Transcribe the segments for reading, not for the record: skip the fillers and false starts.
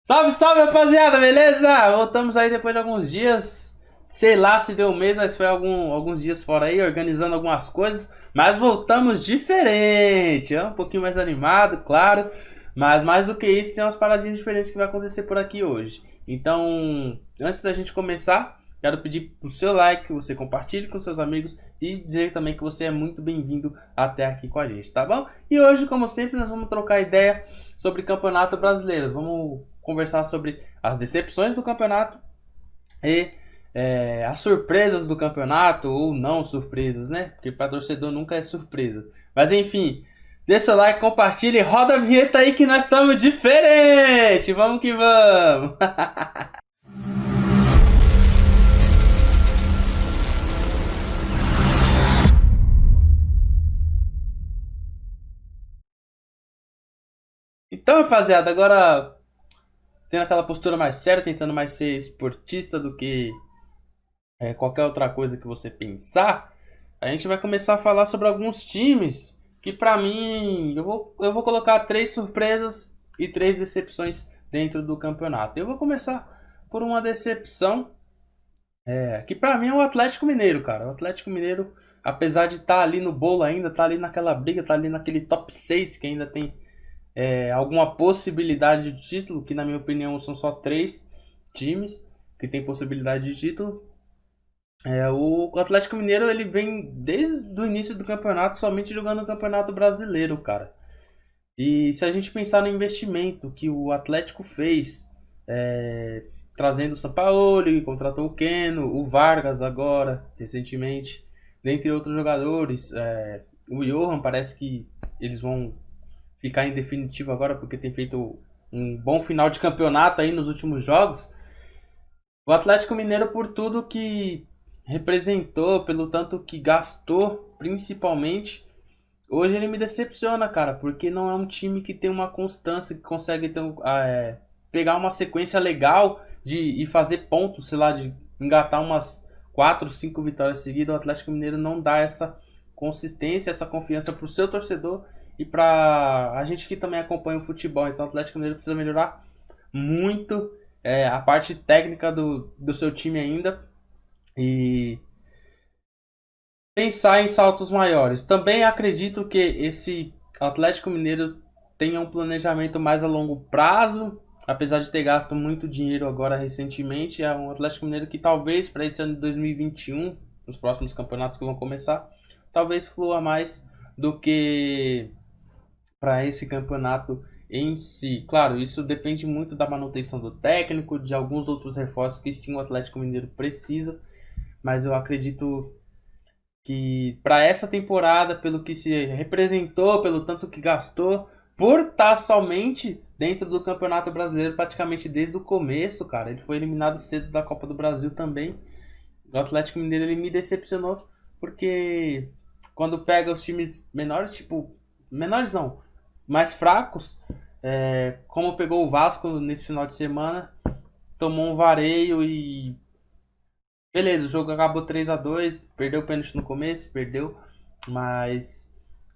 Salve, salve, rapaziada, beleza? Voltamos aí depois de alguns dias. Sei lá se deu mesmo, mas foi alguns dias fora aí, organizando algumas coisas. Mas voltamos diferente, um pouquinho mais animado, claro. Mas mais do que isso, tem umas paradinhas diferentes que vai acontecer por aqui hoje. Então, antes da gente começar, quero pedir pro seu like, que você compartilhe com seus amigos e dizer também que você é muito bem-vindo até aqui com a gente, tá bom? E hoje, como sempre, nós vamos trocar ideia sobre Campeonato Brasileiro. Vamos conversar sobre as decepções do campeonato e as surpresas do campeonato, ou não surpresas, né? Porque para torcedor nunca é surpresa. Mas enfim, deixa o seu like, compartilha e roda a vinheta aí que nós estamos diferente. Vamos que vamos! Então, rapaziada, agora tendo aquela postura mais séria, tentando mais ser esportista do que qualquer outra coisa que você pensar, a gente vai começar a falar sobre alguns times que pra mim eu vou colocar três surpresas e três decepções dentro do campeonato. Eu vou começar por uma decepção que pra mim é o Atlético Mineiro, cara. O Atlético Mineiro, apesar de estar ali no bolo ainda, tá ali naquela briga, tá ali naquele top 6 que ainda tem alguma possibilidade de título, que na minha opinião são só três times que tem possibilidade de título. O Atlético Mineiro ele vem desde o início do campeonato somente jogando o Campeonato Brasileiro, cara. E se a gente pensar no investimento que o Atlético fez, trazendo o Sampaoli, contratou o Keno, o Vargas agora, recentemente, dentre outros jogadores, o Johan parece que eles vão ficar em definitivo agora porque tem feito um bom final de campeonato aí nos últimos jogos. O Atlético Mineiro, por tudo que representou, pelo tanto que gastou, principalmente, hoje ele me decepciona, cara, porque não é um time que tem uma constância, que consegue ter, pegar uma sequência legal e fazer pontos, sei lá, de engatar umas 4, 5 vitórias seguidas. O Atlético Mineiro não dá essa consistência, essa confiança pro seu torcedor e pra a gente que também acompanha o futebol. Então o Atlético Mineiro precisa melhorar muito a parte técnica do seu time ainda e pensar em saltos maiores. Também acredito que esse Atlético Mineiro tenha um planejamento mais a longo prazo, apesar de ter gasto muito dinheiro agora recentemente. É um Atlético Mineiro que talvez para esse ano de 2021, os próximos campeonatos que vão começar, talvez flua mais do que para esse campeonato em si. Claro, isso depende muito da manutenção do técnico, de alguns outros reforços que sim o Atlético Mineiro precisa, mas eu acredito que para essa temporada, pelo que se representou, pelo tanto que gastou, por estar somente dentro do Campeonato Brasileiro praticamente desde o começo, cara, ele foi eliminado cedo da Copa do Brasil também. O Atlético Mineiro ele me decepcionou porque quando pega os times menores, tipo, menores não, mais fracos, como pegou o Vasco nesse final de semana, tomou um vareio e beleza, o jogo acabou 3-2, perdeu o pênalti no começo, perdeu, mas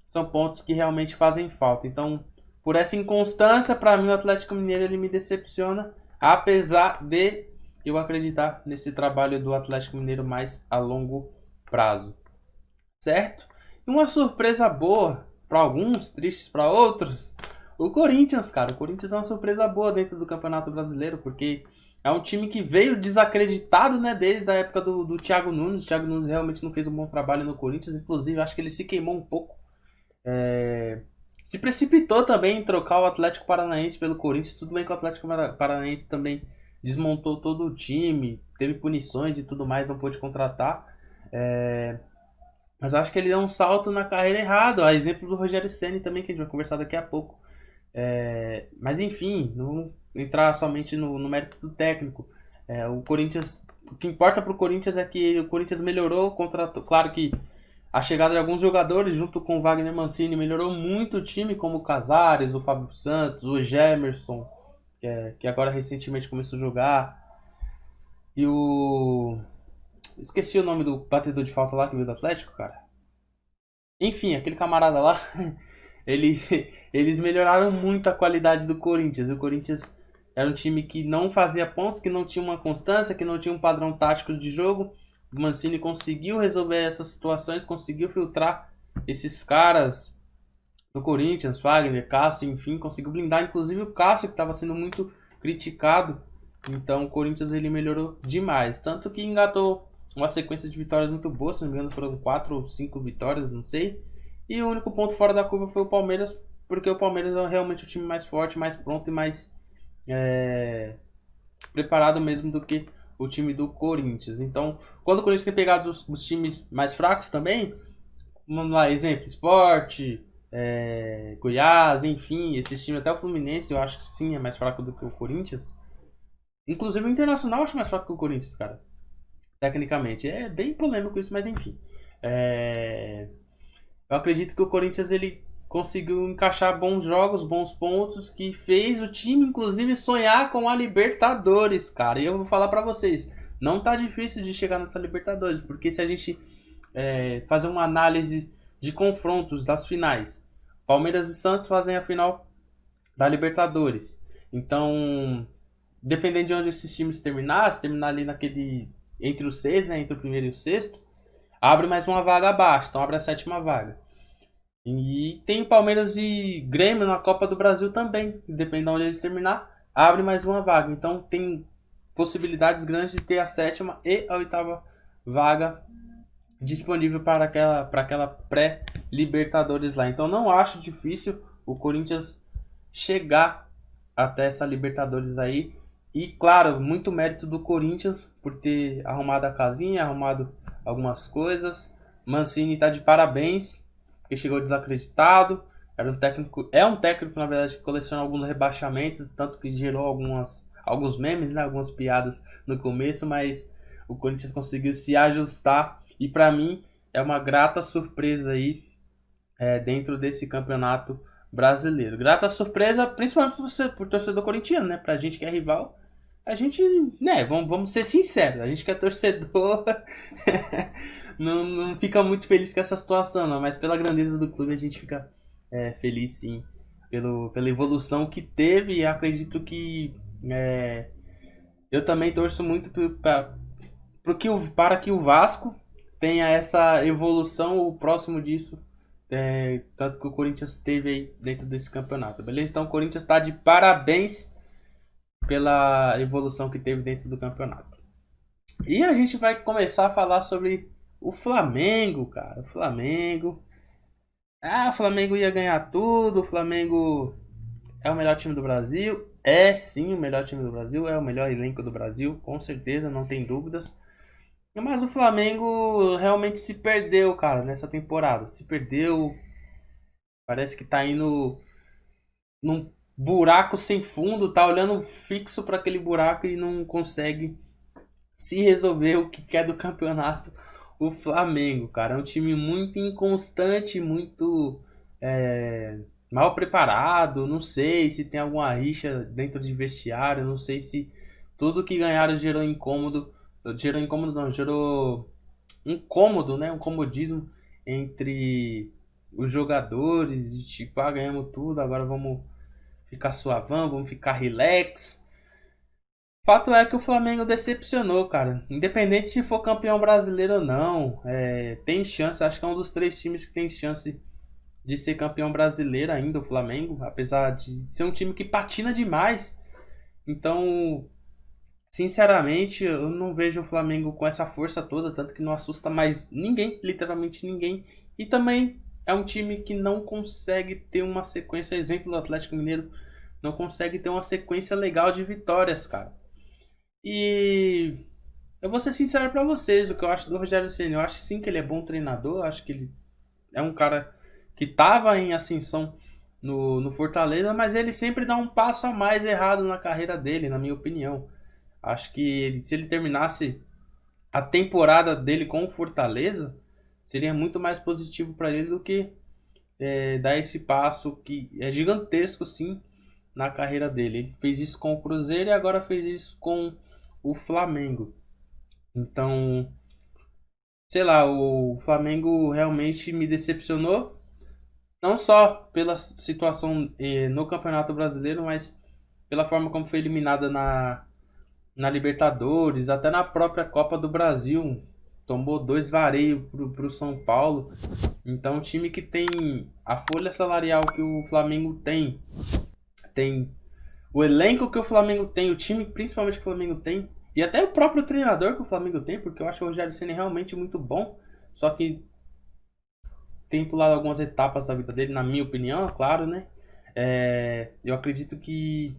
são pontos que realmente fazem falta. Então, por essa inconstância, para mim o Atlético Mineiro ele me decepciona, apesar de eu acreditar nesse trabalho do Atlético Mineiro mais a longo prazo, certo? E uma surpresa boa para alguns, tristes para outros, o Corinthians, cara. O Corinthians é uma surpresa boa dentro do Campeonato Brasileiro, porque é um time que veio desacreditado, né, desde a época do Thiago Nunes. O Thiago Nunes realmente não fez um bom trabalho no Corinthians, inclusive acho que ele se queimou um pouco. Se precipitou também em trocar o Atlético Paranaense pelo Corinthians. Tudo bem que o Atlético Paranaense também desmontou todo o time, teve punições e tudo mais, não pôde contratar. Mas eu acho que ele deu um salto na carreira errado. A exemplo do Rogério Ceni também, que a gente vai conversar daqui a pouco. Mas enfim, não vamos entrar somente no mérito do técnico. O Corinthians, o que importa para o Corinthians é que o Corinthians melhorou, contratou. Claro que a chegada de alguns jogadores junto com o Wagner Mancini melhorou muito o time, como o Casares, o Fábio Santos, o Gemerson, que agora recentemente começou a jogar, e o... esqueci o nome do batedor de falta lá que veio do Atlético, cara. Enfim, aquele camarada lá, ele, eles melhoraram muito a qualidade do Corinthians. E o Corinthians Era um time que não fazia pontos, que não tinha uma constância, que não tinha um padrão tático de jogo. O Mancini conseguiu resolver essas situações, conseguiu filtrar esses caras do Corinthians, Fagner, Cássio, enfim, conseguiu blindar inclusive o Cássio, que estava sendo muito criticado. Então o Corinthians ele melhorou demais, tanto que engatou uma sequência de vitórias muito boa, se não me engano foram 4 ou 5 vitórias, não sei. E o único ponto fora da curva foi o Palmeiras, porque o Palmeiras é realmente o time mais forte, mais pronto e mais preparado mesmo do que o time do Corinthians. Então, quando o Corinthians tem pegado os times mais fracos também, vamos lá, exemplo, Sport, Goiás, enfim, esses times, até o Fluminense, eu acho que sim, é mais fraco do que o Corinthians. Inclusive o Internacional eu acho mais fraco que o Corinthians, cara. Tecnicamente. É bem polêmico isso, mas enfim. Eu acredito que o Corinthians ele conseguiu encaixar bons jogos, bons pontos, que fez o time, inclusive, sonhar com a Libertadores, cara. E eu vou falar pra vocês, não tá difícil de chegar nessa Libertadores, porque se a gente fazer uma análise de confrontos das finais, Palmeiras e Santos fazem a final da Libertadores. Então, dependendo de onde esses times terminar, se terminar ali naquele entre os seis, né, entre o primeiro e o sexto, abre mais uma vaga abaixo, então abre a sétima vaga. E tem Palmeiras e Grêmio na Copa do Brasil também, dependendo de onde eles terminar, abre mais uma vaga. Então tem possibilidades grandes de ter a sétima e a oitava vaga disponível para aquela pré-Libertadores lá. Então não acho difícil o Corinthians chegar até essa Libertadores aí. E claro, muito mérito do Corinthians por ter arrumado a casinha, arrumado algumas coisas. Mancini está de parabéns, porque chegou desacreditado. É um técnico, na verdade, que coleciona alguns rebaixamentos, tanto que gerou alguns memes, né, algumas piadas no começo, mas o Corinthians conseguiu se ajustar e para mim é uma grata surpresa aí dentro desse campeonato brasileiro. Grata surpresa, principalmente por torcedor corintiano, né? Pra gente que é rival, a gente, né, vamos ser sinceros, a gente que é torcedor não fica muito feliz com essa situação, não, mas pela grandeza do clube a gente fica feliz sim, pela evolução que teve e acredito que eu também torço muito para que o Vasco tenha essa evolução, o próximo disso, tanto que o Corinthians teve aí dentro desse campeonato, beleza? Então o Corinthians está de parabéns pela evolução que teve dentro do campeonato. E a gente vai começar a falar sobre o Flamengo, cara. O Flamengo. O Flamengo ia ganhar tudo. O Flamengo é o melhor time do Brasil. É sim o melhor time do Brasil. É o melhor elenco do Brasil, com certeza, não tem dúvidas. Mas o Flamengo realmente se perdeu, cara, nessa temporada. Se perdeu. Parece que tá indo num buraco sem fundo, tá olhando fixo para aquele buraco e não consegue se resolver o que quer do campeonato. O Flamengo, cara, é um time muito inconstante, muito mal preparado. Não sei se tem alguma rixa dentro de vestiário, não sei se tudo que ganharam gerou incômodo. Gerou incômodo não, gerou um cômodo, né? Um comodismo entre os jogadores, de tipo, ganhamos tudo, agora vamos ficar suavão, vamos ficar relax. Fato é que o Flamengo decepcionou, cara. Independente se for campeão brasileiro ou não, tem chance. Acho que é um dos 3 times que tem chance de ser campeão brasileiro ainda, o Flamengo. Apesar de ser um time que patina demais. Então, sinceramente, eu não vejo o Flamengo com essa força toda. Tanto que não assusta mais ninguém, literalmente ninguém. E também é um time que não consegue ter uma sequência. Exemplo do Atlético Mineiro, não consegue ter uma sequência legal de vitórias, cara. E eu vou ser sincero pra vocês, o que eu acho do Rogério Ceni. Eu acho sim que ele é bom treinador, eu acho que ele é um cara que tava em ascensão no Fortaleza, mas ele sempre dá um passo a mais errado na carreira dele, na minha opinião. Acho que se ele terminasse a temporada dele com o Fortaleza, seria muito mais positivo para ele do que dar esse passo que é gigantesco sim na carreira dele. Ele fez isso com o Cruzeiro e agora fez isso com o Flamengo. Então, sei lá, o Flamengo realmente me decepcionou. Não só pela situação no Campeonato Brasileiro, mas pela forma como foi eliminada na Libertadores, até na própria Copa do Brasil. Tomou 2 vareios pro São Paulo. Então, um time que tem a folha salarial que o Flamengo tem o elenco que o Flamengo tem, o time principalmente que o Flamengo tem, e até o próprio treinador que o Flamengo tem, porque eu acho o Rogério Ceni realmente muito bom, só que tem pulado algumas etapas da vida dele, na minha opinião, é claro, né? Eu acredito que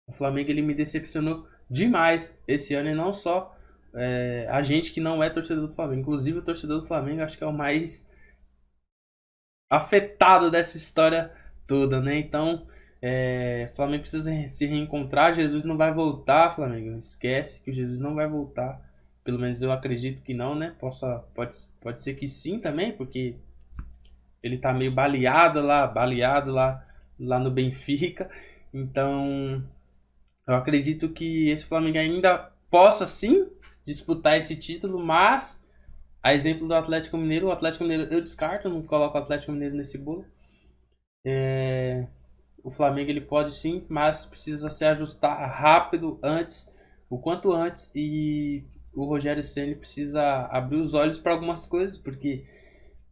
o Flamengo ele me decepcionou demais esse ano, e não só a gente que não é torcedor do Flamengo. Inclusive, o torcedor do Flamengo acho que é o mais afetado dessa história toda, né? Então, o Flamengo precisa se reencontrar. Jesus não vai voltar, Flamengo. Esquece que o Jesus não vai voltar. Pelo menos eu acredito que não, né? Pode ser que sim também, porque ele tá meio baleado lá no Benfica. Então, eu acredito que esse Flamengo ainda possa sim disputar esse título, mas a exemplo do Atlético Mineiro, o Atlético Mineiro eu descarto, eu não coloco o Atlético Mineiro nesse bolo. O Flamengo ele pode sim, mas precisa se ajustar rápido o quanto antes, e o Rogério Ceni precisa abrir os olhos para algumas coisas, porque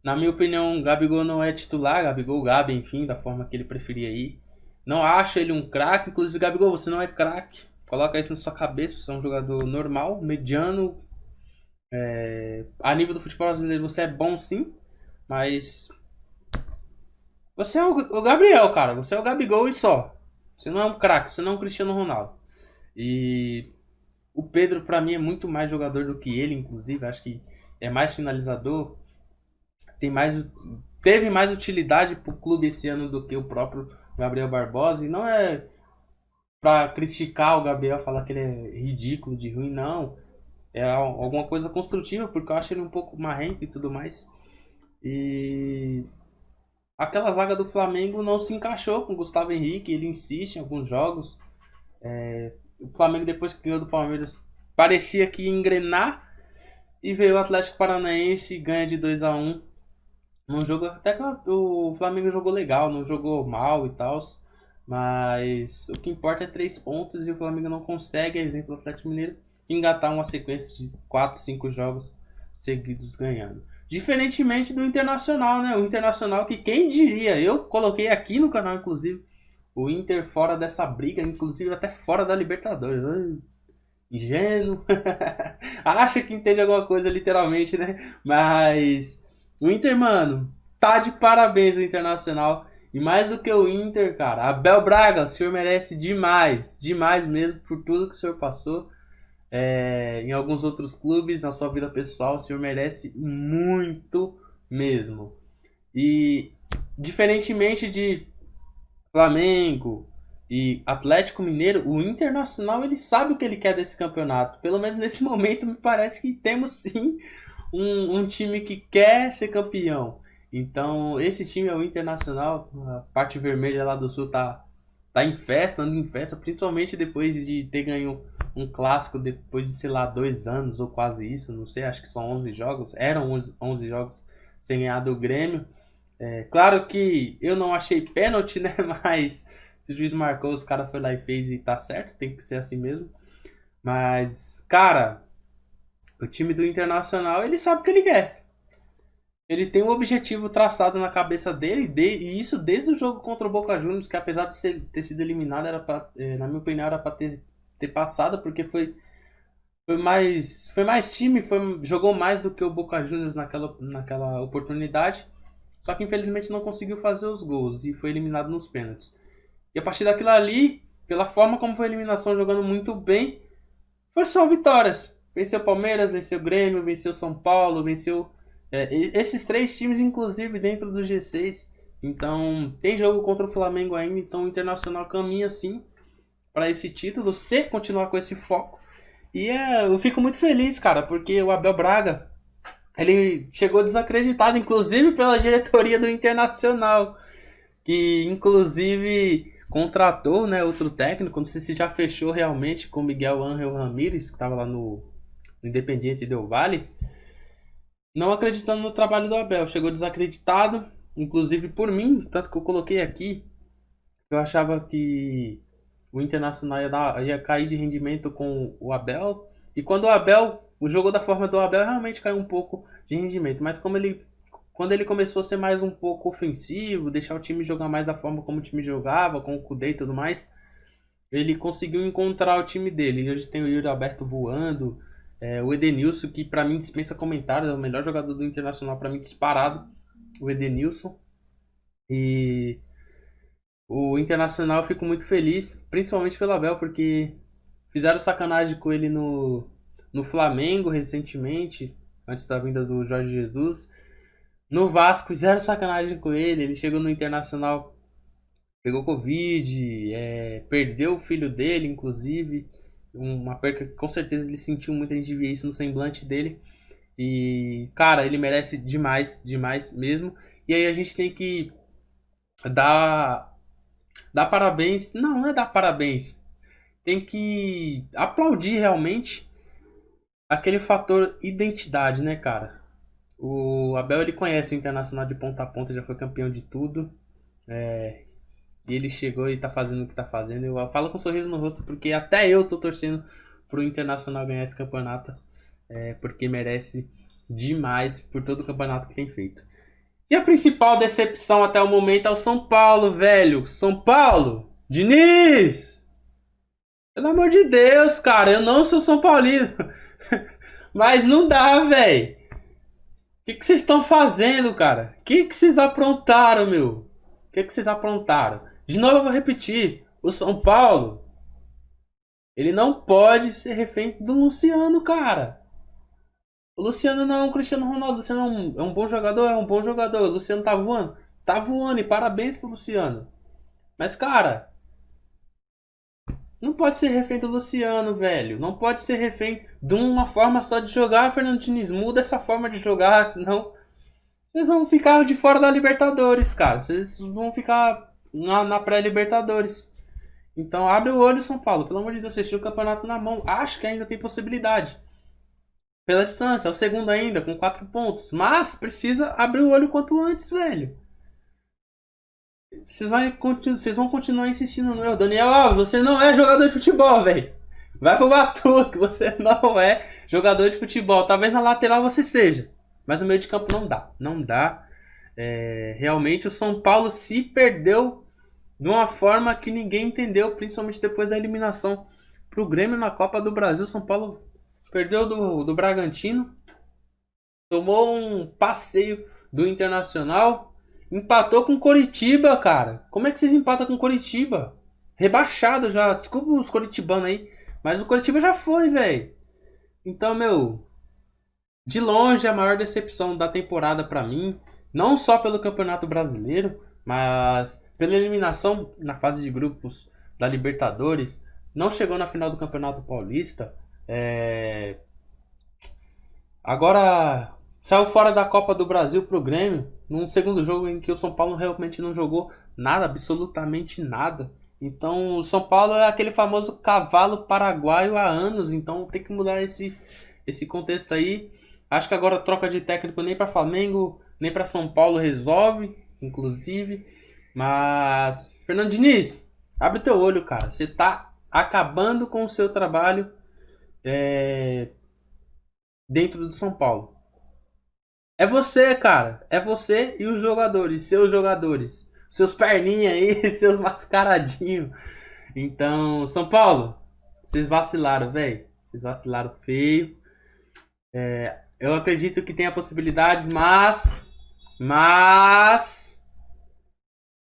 na minha opinião, o Gabigol não é titular, Gabi, enfim, da forma que ele preferia ir. Não acho ele um craque, inclusive Gabigol, você não é craque. Coloca isso na sua cabeça, você é um jogador normal, mediano. A nível do futebol brasileiro você é bom sim, mas você é o Gabriel, cara. Você é o Gabigol e só. Você não é um craque, você não é um Cristiano Ronaldo. E o Pedro, pra mim, é muito mais jogador do que ele, inclusive. Acho que é mais finalizador. Teve mais utilidade pro clube esse ano do que o próprio Gabriel Barbosa. E não é pra criticar o Gabriel, falar que ele é ridículo, de ruim, não. É alguma coisa construtiva, porque eu acho ele um pouco marrento e tudo mais. E aquela zaga do Flamengo não se encaixou com o Gustavo Henrique, ele insiste em alguns jogos. O Flamengo, depois que ganhou do Palmeiras, parecia que ia engrenar, e veio o Atlético Paranaense e ganha de 2-1 num jogo até que o Flamengo jogou legal, não jogou mal e tal, mas o que importa é 3 pontos, e o Flamengo não consegue, exemplo do Atlético Mineiro, engatar uma sequência de 4, 5 jogos seguidos ganhando. Diferentemente do Internacional, né? O Internacional que, quem diria, eu coloquei aqui no canal, inclusive, o Inter fora dessa briga, inclusive até fora da Libertadores. Ingênuo. Acha que entende alguma coisa, literalmente, né? Mas o Inter, mano, tá de parabéns o Internacional. E mais do que o Inter, cara, Abel Braga, o senhor merece demais. Demais mesmo por tudo que o senhor passou. Em alguns outros clubes, na sua vida pessoal, o senhor merece muito mesmo. E diferentemente de Flamengo e Atlético Mineiro, o Internacional ele sabe o que ele quer desse campeonato. Pelo menos nesse momento me parece que temos sim um time que quer ser campeão. Então esse time é o Internacional. A parte vermelha lá do Sul tá em festa, andando em festa, principalmente depois de ter ganho um clássico depois de, sei lá, 2 anos ou quase isso, não sei, acho que são 11 jogos, eram 11 jogos sem ganhar do Grêmio. Claro que eu não achei pênalti, né, mas se o juiz marcou, os caras foi lá e fez e tá certo, tem que ser assim mesmo. Mas, cara, o time do Internacional, ele sabe o que ele quer. Ele tem um objetivo traçado na cabeça dele, e isso desde o jogo contra o Boca Juniors, que apesar de ter sido eliminado, na minha opinião, era pra ter passado, porque foi mais time, jogou mais do que o Boca Juniors naquela oportunidade. Só que infelizmente não conseguiu fazer os gols e foi eliminado nos pênaltis. E a partir daquilo ali, pela forma como foi a eliminação, jogando muito bem, foi só vitórias. Venceu o Palmeiras, venceu o Grêmio, venceu o São Paulo, venceu esses 3 times, inclusive, dentro do G6. Então, tem jogo contra o Flamengo ainda. Então, o Internacional caminha, sim, para esse título, se continuar com esse foco. E eu fico muito feliz, cara, porque o Abel Braga, ele chegou desacreditado, inclusive pela diretoria do Internacional, que, inclusive, contratou, né, outro técnico. Não sei se já fechou realmente com o Miguel Ángel Ramírez, que estava lá no Independiente Del Valle. Não acreditando no trabalho do Abel, chegou desacreditado, inclusive por mim, tanto que eu coloquei aqui, eu achava que o Internacional ia cair de rendimento com o Abel. E quando o Abel, o jogo da forma do Abel realmente caiu um pouco de rendimento. Mas quando ele começou a ser mais um pouco ofensivo, deixar o time jogar mais da forma como o time jogava, com o Kudê e tudo mais, ele conseguiu encontrar o time dele. E hoje tem o Yuri Alberto voando, o Edenilson, que pra mim dispensa comentários, é o melhor jogador do Internacional pra mim disparado, o Edenilson. E o Internacional eu fico muito feliz, principalmente pelo Abel, porque fizeram sacanagem com ele no Flamengo recentemente, antes da vinda do Jorge Jesus. No Vasco fizeram sacanagem com ele, ele chegou no Internacional, pegou Covid, perdeu o filho dele, inclusive. Uma perca que com certeza ele sentiu muito, a gente via isso no semblante dele. E, cara, ele merece demais, demais mesmo. E aí a gente tem que dar parabéns. Não, não é dar parabéns. Tem que aplaudir realmente aquele fator identidade, né, cara? O Abel, ele conhece o Internacional de ponta a ponta, já foi campeão de tudo. E ele chegou e tá fazendo o que tá fazendo. Eu falo com um sorriso no rosto porque até eu tô torcendo pro Internacional ganhar esse campeonato. Porque merece demais por todo o campeonato que tem feito. E a principal decepção até o momento é o São Paulo, velho. São Paulo! Diniz! Pelo amor de Deus, cara. Eu não sou São Paulino. Mas não dá, velho. O que vocês estão fazendo, cara? O que vocês aprontaram, meu? O que vocês aprontaram? De novo eu vou repetir. O São Paulo, ele não pode ser refém do Luciano, cara. O Luciano não é um Cristiano Ronaldo. O Luciano é um bom jogador, é um bom jogador. O Luciano tá voando. Tá voando e parabéns pro Luciano. Mas, cara, não pode ser refém do Luciano, velho. Não pode ser refém de uma forma só de jogar, Fernando Diniz. Muda essa forma de jogar, senão vocês vão ficar de fora da Libertadores, cara. Vocês vão ficar na pré-Libertadores. Então abre o olho, São Paulo. Pelo amor de Deus, vocês tinham o campeonato na mão. Acho que ainda tem possibilidade. Pela distância, é o segundo ainda, com 4 pontos. Mas precisa abrir o olho quanto antes, velho. Vocês vão continuar insistindo no meu. Daniel Alves, você não é jogador de futebol, velho. Vai pro Batuque, você não é jogador de futebol. Talvez na lateral você seja. Mas no meio de campo não dá. Não dá. Realmente o São Paulo se perdeu de uma forma que ninguém entendeu. Principalmente depois da eliminação pro Grêmio na Copa do Brasil. São Paulo perdeu do Bragantino. Tomou um passeio do Internacional. Empatou com Coritiba, cara. Como é que vocês empatam com Coritiba? Rebaixado já. Desculpa os coritibanos aí. Mas o Coritiba já foi, velho. Então, meu, de longe a maior decepção da temporada pra mim. Não só pelo Campeonato Brasileiro, mas pela eliminação na fase de grupos da Libertadores. Não chegou na final do Campeonato Paulista. Agora saiu fora da Copa do Brasil pro Grêmio, num segundo jogo em que o São Paulo realmente não jogou nada, absolutamente nada. Então o São Paulo é aquele famoso cavalo paraguaio há anos, então tem que mudar esse contexto aí. Acho que agora troca de técnico nem para Flamengo, nem para São Paulo resolve, inclusive. Mas, Fernando Diniz, abre teu olho, cara. Você tá acabando com o seu trabalho dentro do São Paulo. É você, cara. É você e os jogadores, seus jogadores. Seus perninhas aí, seus mascaradinhos. Então, São Paulo, vocês vacilaram, velho. Vocês vacilaram feio. Eu acredito que tenha possibilidades, mas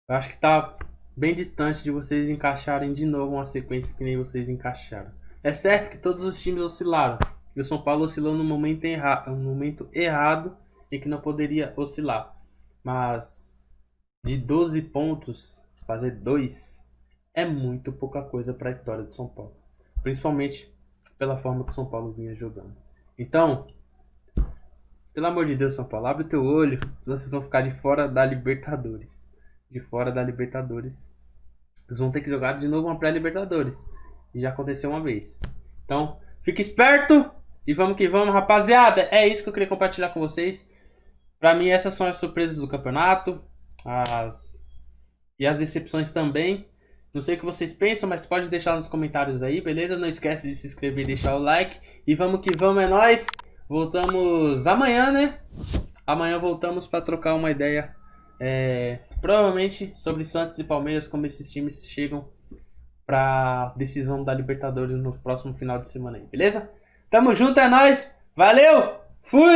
eu acho que tá bem distante de vocês encaixarem de novo uma sequência que nem vocês encaixaram. É certo que todos os times oscilaram. E o São Paulo oscilou no momento errado em que não poderia oscilar. Mas de 12 pontos, fazer 2 é muito pouca coisa para a história do São Paulo. Principalmente pela forma que o São Paulo vinha jogando. Então, pelo amor de Deus, São Paulo, abre o teu olho, senão vocês vão ficar de fora da Libertadores. De fora da Libertadores. Vocês vão ter que jogar de novo uma pré-Libertadores. E já aconteceu uma vez. Então, fique esperto e vamos que vamos, rapaziada. É isso que eu queria compartilhar com vocês. Pra mim, essas são as surpresas do campeonato. E as decepções também. Não sei o que vocês pensam, mas pode deixar nos comentários aí, beleza? Não esquece de se inscrever e deixar o like. E vamos que vamos, é nóis! Voltamos amanhã, né? Amanhã voltamos para trocar uma ideia, provavelmente sobre Santos e Palmeiras, como esses times chegam para decisão da Libertadores no próximo final de semana aí, beleza? Tamo junto, é nóis! Valeu! Fui!